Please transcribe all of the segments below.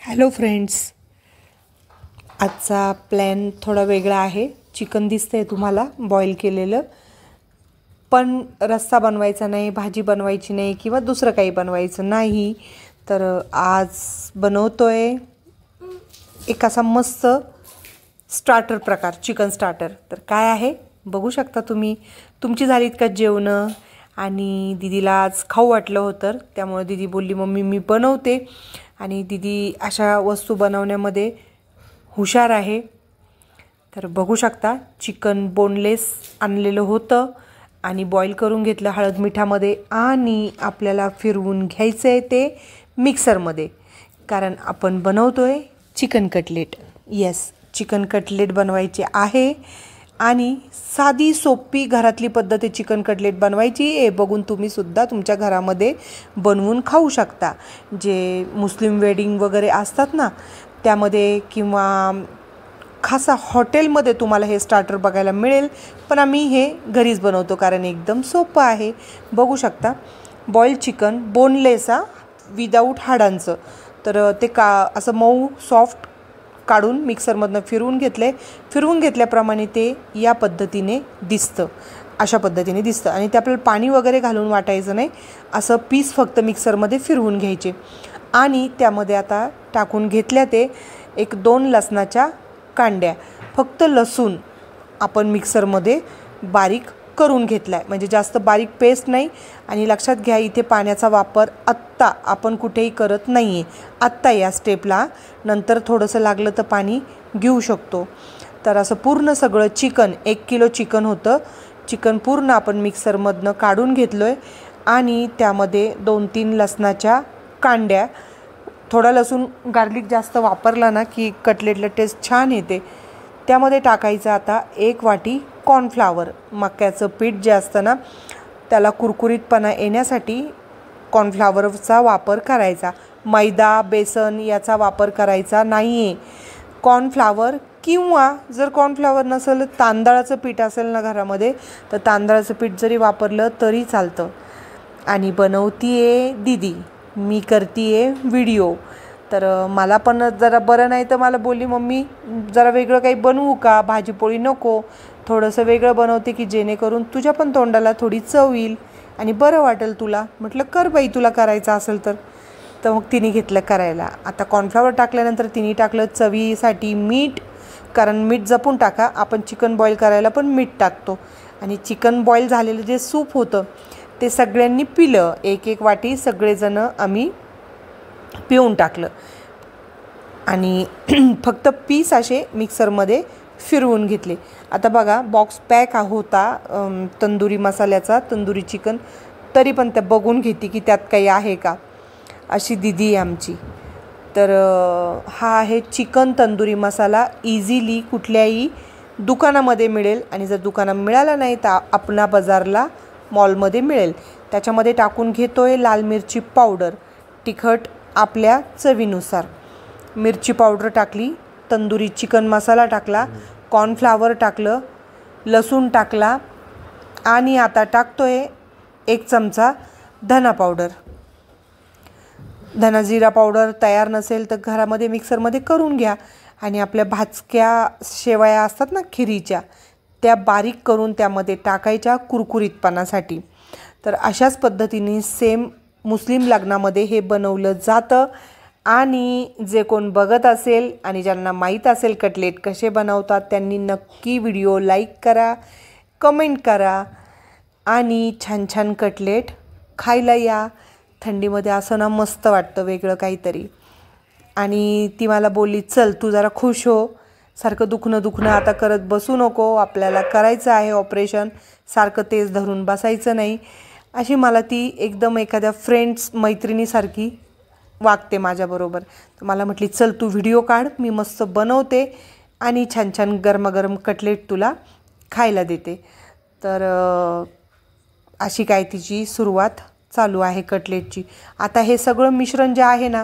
Hello friends, आजचा plan थोडा वेगळा आहे. चिकन दिसतंय तुम्हाला बॉईल केलेलं, पण रस्सा बनवायचा नाही, भाजी बनवायची नाही किंवा दुसरं काही बनवायचं नाही. तर आज बनवतोय एक असा मस्त स्टार्टर प्रकार, चिकन स्टार्टर. तर काय आहे बघू शकता तुम्ही. तुमची झालीत का जेवणं? आणि दीदीला आज खाऊ वाटलं होतं, त्यामुळे दीदी बोलली मम्मी मी बनवते. आणि दीदी अशा वस्तू बनवण्यामध्ये हुशार आहे. तर बघू शकता चिकन बोनलेस आणलेलं होतं आणि बॉईल करून घेतलं हळद मिठामध्ये, आणि आपल्याला फिरवून घ्यायचं आहे ते मिक्सरमध्ये, कारण आपण बनवतोय chicken cutlet. Yes, chicken cutlet बनवायचे आहे आणि साधी सोपी घरातली पद्धत आहे चिकन कटलेट बनवायची. हे बघून तुम्ही सुद्धा तुमच्या घरामध्ये बनवून खाऊ शकता. जे मुस्लिम वेडिंग वगैरे असतात ना त्यामध्ये, किंवा खासा हॉटेलमध्ये तुम्हाला हे स्टार्टर बघायला मिळेल, पण आम्ही हे घरीच बनवतो कारण एकदम सोपं आहे. बघू शकता बॉइल्ड चिकन बोनलेस, विदाऊट हाडांचं. तर ते असं मऊ सॉफ्ट काढून मिक्सरमधनं फिरवून घेतले. फिरवून घेतल्याप्रमाणे ते या पद्धतीने दिसतं, अशा पद्धतीने दिसतं. आणि ते आपल्याला पाणी वगैरे घालून वाटायचं नाही, असं पीस फक्त मिक्सरमध्ये फिरवून घ्यायचे. आणि त्यामध्ये आता टाकून घेतल्या ते 1-2 लसणाच्या कांड्या. फक्त लसूण आपण मिक्सरमध्ये बारीक करून घेतला आहे, म्हणजे जास्त बारीक पेस्ट नाही. आणि लक्षात घ्या, इथे पाण्याचा वापर आत्ता आपण कुठेही करत नाही आहे, आत्ता या स्टेपला. नंतर थोडंसं लागलं तर पाणी घेऊ शकतो. तर असं पूर्ण सगळं चिकन, 1 किलो चिकन होतं. चिकन पूर्ण आपण मिक्सरमधनं काढून घेतलं आहे. आणि त्यामध्ये 2-3 लसणाच्या कांड्या. थोडा लसूण गार्लिक जास्त वापरला ना की कटलेटला टेस्ट छान येते. त्यामध्ये टाकायचं आता 1 वाटी कॉर्नफ्लावर. मक्याचं पीठ जे असतं ना त्याला कुरकुरीतपणा येण्यासाठी कॉर्नफ्लावरचा वापर करायचा. मैदा बेसन याचा वापर करायचा नाही आहे. कॉर्नफ्लावर, किंवा जर कॉर्नफ्लावर नसेल तांदळाचं पीठ असेल ना घरामध्ये, तर तांदळाचं पीठ जरी वापरलं तरी चालतं. आणि बनवतीये दीदी, मी करतीये व्हिडिओ. तर मला पण जरा बरं नाही, तर मला बोलली मम्मी जरा वेगळं काही बनवू का, भाजीपोळी नको, थोडंसं वेगळं बनवते की जेणेकरून तुझ्या पण तोंडाला थोडी चव येईल आणि बरं वाटेल तुला. म्हटलं कर बाई, तुला करायचं असेल तर. मग तिने घेतलं करायला. आता कॉर्नफ्लॉवर टाकल्यानंतर तिने टाकलं चवीसाठी मीठ, कारण मीठ जपून टाका, आपण चिकन बॉईल करायला पण मीठ टाकतो. आणि चिकन बॉईल झालेलं जे सूप होतं ते सगळ्यांनी पिलं. 1-1 वाटी सगळेजणं आम्ही पिऊन टाकलं. आणि फक्त पीस असे मिक्सरमध्ये फिरवून घेतले. आता बघा, बॉक्स पॅक होता तंदुरी मसाल्याचा, तंदुरी चिकन, तरी पण त्या बघून घेते की त्यात काही आहे का. अशी दीदी आहे आमची. तर हा आहे चिकन तंदुरी मसाला. इझिली कुठल्याही दुकानामध्ये मिळेल, आणि जर दुकानात मिळाला नाही तर आपणा बाजारला मॉलमध्ये मिळेल. त्याच्यामध्ये टाकून घेतोय लाल मिरची पावडर, तिखट आपल्या चवीनुसार. मिरची पावडर टाकली, तंदुरी चिकन मसाला टाकला, कॉर्नफ्लावर टाकलं, लसूण टाकला, आणि आता टाकतोय 1 चमचा धना पावडर. धना जिरा पावडर तयार नसेल तर घरामध्ये मिक्सरमध्ये करून घ्या. आणि आपल्या भाजक्या शेवया असतात ना खिरीच्या, त्या बारीक करून त्यामध्ये टाकायच्या कुरकुरीतपणासाठी. तर अशाच पद्धतीने सेम मुस्लिम लग्नामध्ये हे बनवलं जातं. आणि जे कोण बघत असेल आणि ज्यांना माहीत असेल कटलेट कसे बनवतात, त्यांनी नक्की व्हिडिओ लाईक करा, कमेंट करा, आणि छान छान कटलेट खायला या. थंडीमध्ये असं ना मस्त वाटतं वेगळं काहीतरी. आणि ती मला बोलली चल तू जरा खुश हो, सारखं दुखणं आता करत बसू नको, आपल्याला करायचं आहे ऑपरेशन, सारखं तेच धरून बसायचं नाही. अशी मला ती एकदम एखाद्या फ्रेंड्स मैत्रिणीसारखी वागते माझ्याबरोबर. तर मला म्हटली चल तू व्हिडिओ काढ, मी मस्त बनवते आणि छान छान गरमागरम कटलेट तुला खायला देते. तर अशी काय तिची सुरुवात चालू आहे कटलेटची. आता हे सगळं मिश्रण जे आहे ना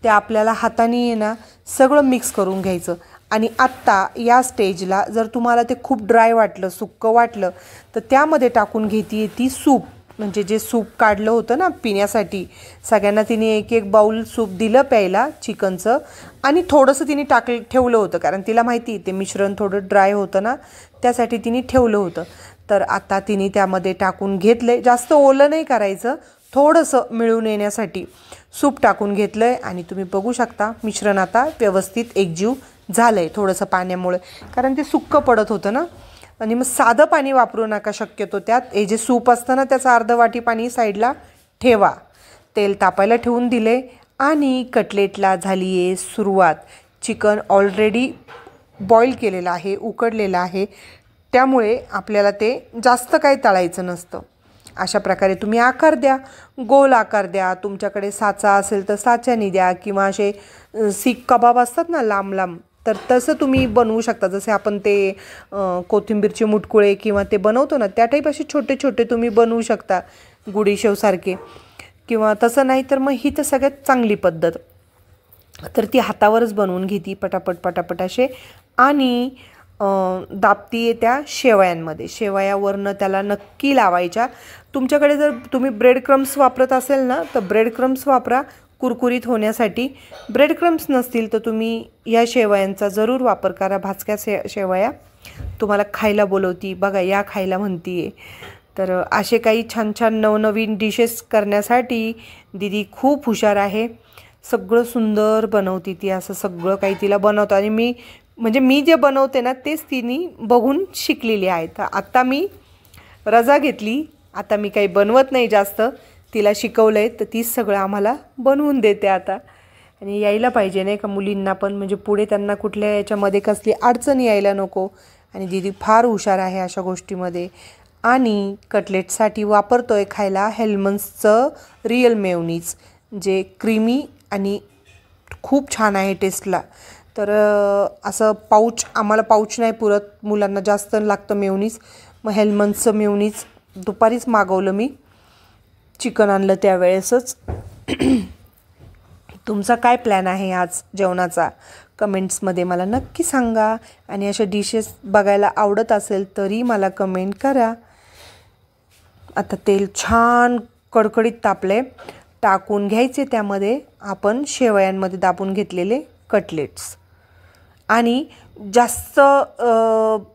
ते आपल्याला हाताने ना सगळं मिक्स करून घ्यायचं. आणि आत्ता या स्टेजला जर तुम्हाला ते खूप ड्राय वाटलं, सुक्कं वाटलं, तर त्यामध्ये टाकून घेते ती सूप. म्हणजे जे सूप काढलं होतं ना पिण्यासाठी, सगळ्यांना तिने एक एक बाउल सूप दिलं प्यायला चिकनचं. आणि थोडंसं तिने ठेवलं होतं, कारण तिला माहिती ते मिश्रण थोडं ड्राय होतं ना, त्यासाठी तिने ठेवलं होतं. तर आता तिने त्यामध्ये टाकून घेतलं. जास्त ओलं नाही करायचं, थोडंसं मिळून येण्यासाठी सूप टाकून घेतलं आहे. आणि तुम्ही बघू शकता मिश्रण आता व्यवस्थित एकजीव झालं आहे थोडंसं पाण्यामुळे, कारण ते सुक्कं पडत होतं ना. आणि मग साधं पाणी वापरू नका शक्यतो त्यात. हे जे सूप असतं ना त्याचं अर्ध वाटी पाणी साईडला ठेवा. तेल तापायला ठेवून दिले आणि कटलेटला झाली आहे सुरुवात. चिकन ऑलरेडी बॉईल केलेलं आहे, उकडलेलं आहे, त्यामुळे आपल्याला ते जास्त काही तळायचं नसतं. अशा प्रकारे तुम्ही आकार द्या, गोल आकार द्या. तुमच्याकडे साचा असेल तर साच्याने द्या, किंवा असे सीख कबाब असतात ना लांब लांब, तर तसं तुम्ही बनवू शकता. जसे आपण ते कोथिंबीरचे मुटकुळे किंवा ते बनवतो ना, त्या टाईप असे छोटे छोटे तुम्ही बनवू शकता, गुडीशेवसारखे. किंवा तसं नाही तर मग ही तर सगळ्यात चांगली पद्धत. तर ती हातावरच बनवून घेते पटापट पटापट असे. आणि दाबतीये त्या शेवयांमध्ये. शेवयावरनं त्याला नक्की लावायच्या. तुमच्याकडे जर तुम्ही ब्रेड क्रम्स वापरत असेल ना, तर ब्रेड क्रम्स वापरा कुरकुरीत होण्यासाठी. ब्रेड क्रम्स नसतील तर तुम्ही या शेवयांचा जरूर वापर करा. भाजक्या शेवया तुम्हाला खायला बोलवती बघा, या खायला म्हणतीये. तर असे काही छान छान नवनवीन डिशेस करण्यासाठी दीदी खूप हुशार आहे. सगळं सुंदर बनवती ती, असं सगळं काही तिला बनवतं. आणि मी जे बनवते ना तेच तिने बघून शिकलेली आहे. तर आता मी रजा घेतली, आता मी काही बनवत नाही जास्त. तिला शिकवलं आहे तर तीच सगळं आम्हाला बनवून देते आता. आणि यायला पाहिजे नाही का मुलींना पण, म्हणजे पुढे त्यांना कुठल्या याच्यामध्ये कसली अडचण यायला नको. आणि दीदी फार हुशार आहे अशा गोष्टीमध्ये. आणि कटलेटसाठी वापरतो आहे खायला हेल्मन्सचं रिअल मेयोनीज, जे क्रीमी आणि खूप छान आहे टेस्टला. तर असं आम्हाला पाऊच नाही पुरत, मुलांना जास्त लागतं मेयोनीज. मग हेल्मन्सचं मेयोनीज दुपारीच मागवलं मी, चिकन आणलं त्यावेळेसच. तुमचा काय प्लॅन आहे आज जेवणाचा कमेंट्समध्ये मला नक्की सांगा. आणि अशा डिशेस बघायला आवडत असेल तरी मला कमेंट करा. आता तेल छान कडकडीत तापले, टाकून घ्यायचे त्यामध्ये आपण शेवयांमध्ये दाबून घेतलेले कटलेट्स. आणि जास्त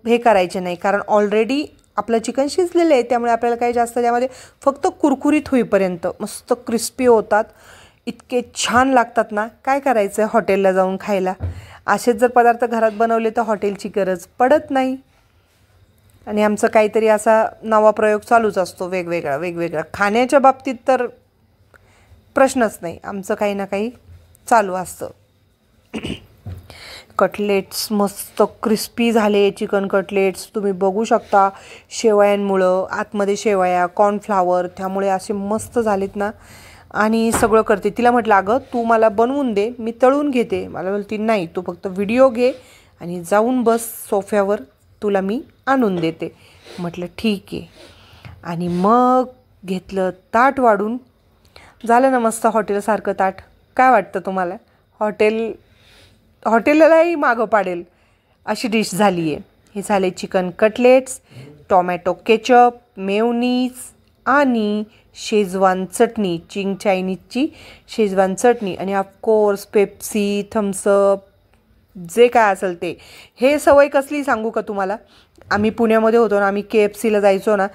हे करायचे नाही, कारण ऑलरेडी आपलं चिकन शिजलेलं आहे, त्यामुळे आपल्याला काही जास्त त्यामध्ये फक्त कुरकुरीत होईपर्यंत मस्त क्रिस्पी होतात. इतके छान लागतात ना, काय करायचं हॉटेलला जाऊन खायला. असेच जर पदार्थ घरात बनवले तर हॉटेलची गरज पडत नाही. आणि आमचं काहीतरी असा नवा प्रयोग चालूच असतो, वेगवेगळा. खाण्याच्या बाबतीत तर प्रश्नच नाही, आमचं काही ना काही चालू असतं. कटलेट्स मस्त क्रिस्पी झाले चिकन कटलेट्स, तुम्ही बघू शकता. शेवयांमुळं आतमध्ये शेवया, कॉर्नफ्लावर, त्यामुळे असे मस्त झालेत ना. आणि सगळं करते. तिला म्हटलं अगं तू मला बनवून दे, मी तळून घेते. मला बोलती नाही, तू फक्त व्हिडिओ घे आणि जाऊन बस सोफ्यावर, तुला मी आणून देते. म्हटलं ठीक आहे. आणि मग घेतलं ताट वाढून. झालं ना मस्त हॉटेलसारखं ताट. काय वाटतं तुम्हाला? हॉटेललाही मागं पाडेल अशी डिश झाली आहे. हे झाले chicken cutlets, tomato ketchup, mayonnaise आणि शेजवान चटणी, चिंग चायनीजची शेजवान चटणी. आणि ऑफकोर्स पेप्सी, थम्सअप, जे काय असेल ते. हे सवय कसली सांगू का तुम्हाला? आम्ही पुण्यामध्ये होतो ना, आम्ही KFCला जायचो ना,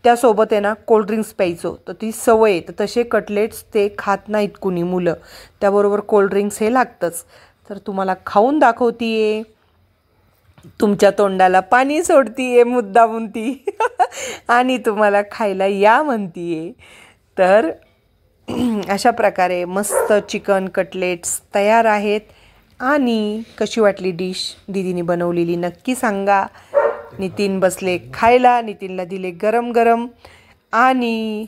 त्यासोबत आहे ना कोल्ड्रिंक्स प्यायचो. तर ती सवय आहे. तर तसे कटलेट्स ते खात नाहीत कुणी मुलं, त्याबरोबर कोल्ड्रिंक्स हे लागतंच. तर तुम्हाला खाऊन दाखवतीये, तुमच्या तोंडाला पाणी सोडतीये मुद्दामून ती आणि तुम्हाला खायला या म्हणतीये. तर अशा प्रकारे मस्त चिकन कटलेट्स तयार आहेत. आणि कशी वाटली डिश दीदीने बनवलेली नक्की सांगा. नितीन बसले खायला, नितीनला दिले गरम गरम आणि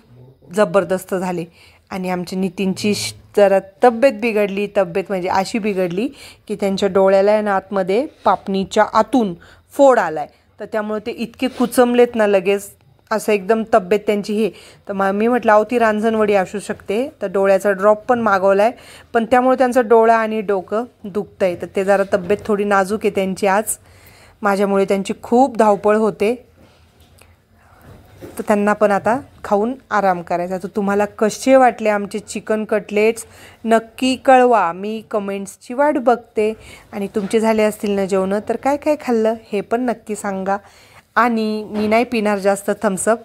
जबरदस्त झाले. आणि आमच्या नितीनची जरा तब्येत बिघडली. तब्येत म्हणजे अशी बिघडली की त्यांच्या डोळ्याला आहे ना आतमध्ये पापणीच्या आतून फोड आला आहे. तर त्यामुळे ते इतके कुचमलेत ना लगेच, असं एकदम तब्येत त्यांची हे. तर मी म्हटलं अहो ती रांजणवडी असू शकते. तर डोळ्याचा ड्रॉप पण मागवला आहे, पण त्यामुळे त्यांचा डोळा आणि डोकं दुखतं आहे. तर ते जरा तब्येत थोडी नाजूक आहे त्यांची आज. माझ्यामुळे त्यांची खूप धावपळ होते. तर त्यांना पण आता खाऊन आराम करायचा. तर तुम्हाला कसे वाटले आमचे चिकन कटलेट्स नक्की कळवा. मी कमेंट्सची वाट बघते. आणि तुमचे झाले असतील ना जेवणं तर काय काय खाल्लं हे पण नक्की सांगा. आणि मी नाही पिणार जास्त थम्सअप,